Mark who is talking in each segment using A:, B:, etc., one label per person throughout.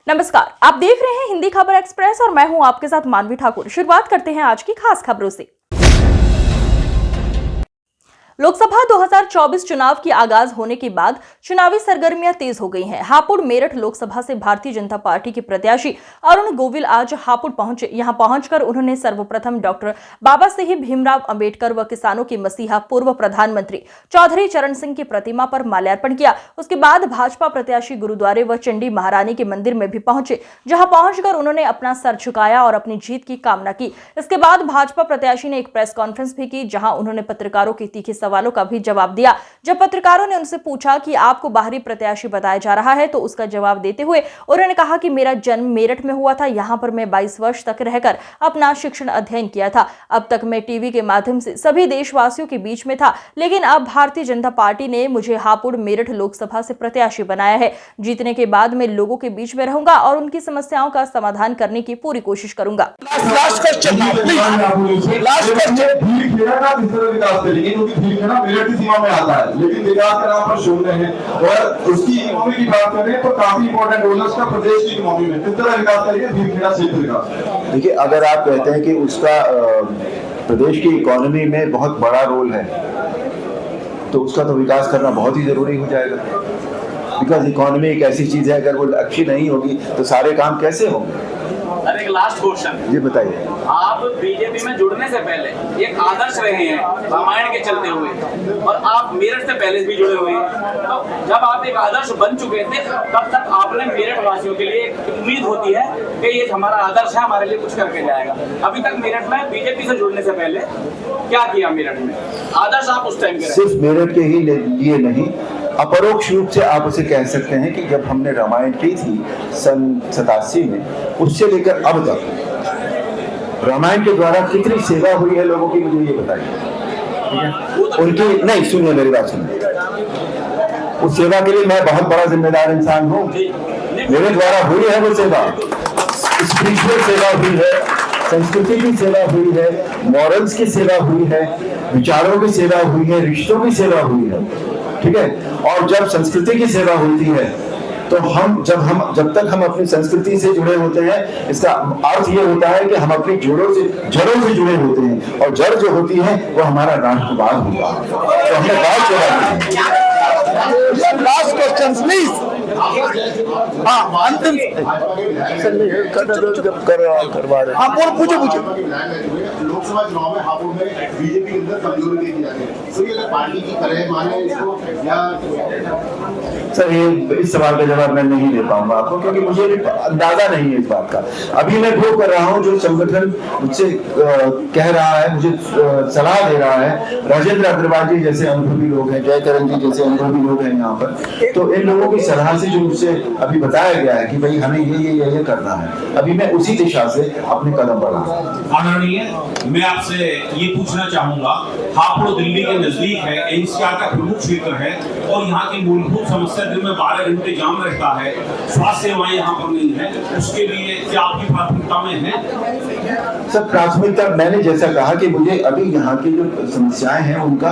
A: नमस्कार, आप देख रहे हैं हिंदी खबर एक्सप्रेस और मैं हूं आपके साथ मानवी ठाकुर। शुरुआत करते हैं आज की खास खबरों से। लोकसभा 2024 चुनाव की आगाज होने के बाद चुनावी सरगर्मियां तेज हो गई हैं। हापुड़ मेरठ लोकसभा से भारतीय जनता पार्टी के प्रत्याशी अरुण गोविल आज हापुड़ पहुंचे। यहां पहुंचकर उन्होंने सर्वप्रथम डॉक्टर बाबा साहेब भीमराव अंबेडकर व किसानों के मसीहा पूर्व प्रधानमंत्री चौधरी चरण सिंह की प्रतिमा पर माल्यार्पण किया। उसके बाद भाजपा प्रत्याशी गुरुद्वारे व चंडी महारानी के मंदिर में भी पहुंचे, जहां पहुंचकर उन्होंने अपना सर झुकाया और अपनी जीत की कामना की। इसके बाद भाजपा प्रत्याशी ने एक प्रेस कॉन्फ्रेंस भी की, जहां उन्होंने पत्रकारों के तीखे सवालों का भी जवाब दिया। जब पत्रकारों ने उनसे पूछा कि आपको बाहरी प्रत्याशी बताया जा रहा है, तो उसका जवाब देते हुए उन्होंने कहा कि मेरा जन्म मेरठ में हुआ था। यहां पर मैं 22 वर्ष तक रहकर अपना शिक्षण अध्ययन किया था। अब तक मैं टीवी के माध्यम से सभी देशवासियों के बीच में था, लेकिन अब भारतीय जनता पार्टी ने मुझे हापुड़ मेरठ लोकसभा से प्रत्याशी बनाया है। जीतने के बाद मैं लोगों के बीच में रहूंगा और उनकी समस्याओं का समाधान करने की पूरी कोशिश करूंगा।
B: मेरठ की सीमा में आता है, लेकिन विकास का नाम पर शून्य है। और उसकी इकोनॉमी की बात करें तो काफी इंपॉर्टेंट रोल है उसका प्रदेश की इकोनॉमी में। किस तरह विकास करेंगे भीलखेड़ा क्षेत्र का?
C: देखिए, अगर आप कहते हैं कि उसका प्रदेश की इकोनॉमी में बहुत बड़ा रोल है, तो उसका तो विकास करना बहुत ही जरूरी हो जाएगा। बिकॉज इकोनॉमी एक ऐसी चीज है, अगर वो अच्छी नहीं होगी तो सारे काम कैसे होंगे।
D: अरे एक लास्ट क्वेश्चन
C: जी बताइए।
D: आप बीजेपी में जुड़ने से पहले एक आदर्श रहे हैं रामायण के चलते हुए, और आप मेरठ से पहले भी जुड़े हुए हैं। तो जब आप एक आदर्श बन चुके थे, तब तक आपने मेरठ वासियों के लिए एक उम्मीद होती है कि ये हमारा आदर्श है, हमारे लिए कुछ करके जाएगा। अभी तक मेरठ में बीजेपी से जुड़ने से पहले क्या किया मेरठ में? आदर्श आप उस टाइम के
C: सिर्फ मेरठ के ही लिए नहीं, अपरोक्ष रूप से आप उसे कह सकते हैं कि जब हमने रामायण की थी सन 87 में, उससे लेकर अब तक रामायण के द्वारा कितनी सेवा हुई है लोगों की, मुझे ये बताइए। उनकी नहीं, सुनिए मेरी बात सुनिए। उस सेवा के लिए मैं बहुत बड़ा जिम्मेदार इंसान हूँ। मेरे द्वारा हुई है वो सेवा, स्पिरिचुअल सेवा हुई है, संस्कृति की सेवा हुई है, मॉरल्स की सेवा हुई है, विचारों की सेवा हुई है, रिश्तों की सेवा हुई है। ठीक है। और जब संस्कृति की सेवा होती है तो जब तक हम अपनी संस्कृति से जुड़े होते हैं, इसका अर्थ ये होता है कि हम अपनी जड़ों से जुड़े होते हैं, और जड़ जो होती है वो हमारा राष्ट्रवाद होता है। तो हमने बात किया। Last question please. हाँ, अंतिम करवा रहे। हाँ, पूछो।
B: लोकसभा चुनाव में हापुड़ में बीजेपी के अंदर कमजोरी देखी जा रही है, तो ये पार्टी की तरह माने इसको या?
C: सर, ये इस सवाल का जवाब मैं नहीं दे पाऊंगा आपको, क्योंकि मुझे अंदाजा नहीं है इस बात का। अभी मैं वो कर रहा हूँ जो संगठन मुझसे कह रहा है, मुझे सलाह दे रहा है। राजेंद्र अग्रवाल जी जैसे अनुभवी लोग हैं, जयकरण जी जैसे अनुभवी लोग हैं यहाँ पर, तो इन लोगों की सलाह से जो मुझसे अभी बताया गया है कि भाई हमें ये करना है, अभी मैं उसी दिशा से अपने कदम बढ़ा रहा हूँ।
E: आदरणीय, मैं आपसे ये पूछना चाहूंगा, हापुड़ दिल्ली के नजदीक है, एनसीआर का प्रमुख क्षेत्र है, और यहाँ की मूलभूत समस्या दिन में 12 घंटे जाम रहता है, स्वास्थ्य सेवाएं यहाँ पर नहीं है, उसके लिए क्या आपकी प्राथमिकता में है?
C: सर, प्राथमिकता मैंने जैसा कहा कि मुझे अभी यहाँ की जो समस्याएं हैं उनका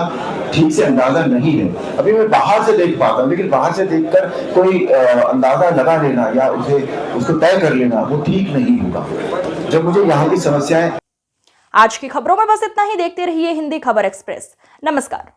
C: ठीक से अंदाजा नहीं है। अभी मैं बाहर से देख पाता हूँ, लेकिन बाहर से देखकर कोई अंदाजा लगा लेना या उसको तय कर लेना वो ठीक नहीं होगा, जब मुझे यहाँ की समस्याएं।
A: आज की खबरों में बस इतना ही। देखते रहिए हिंदी खबर एक्सप्रेस। नमस्कार।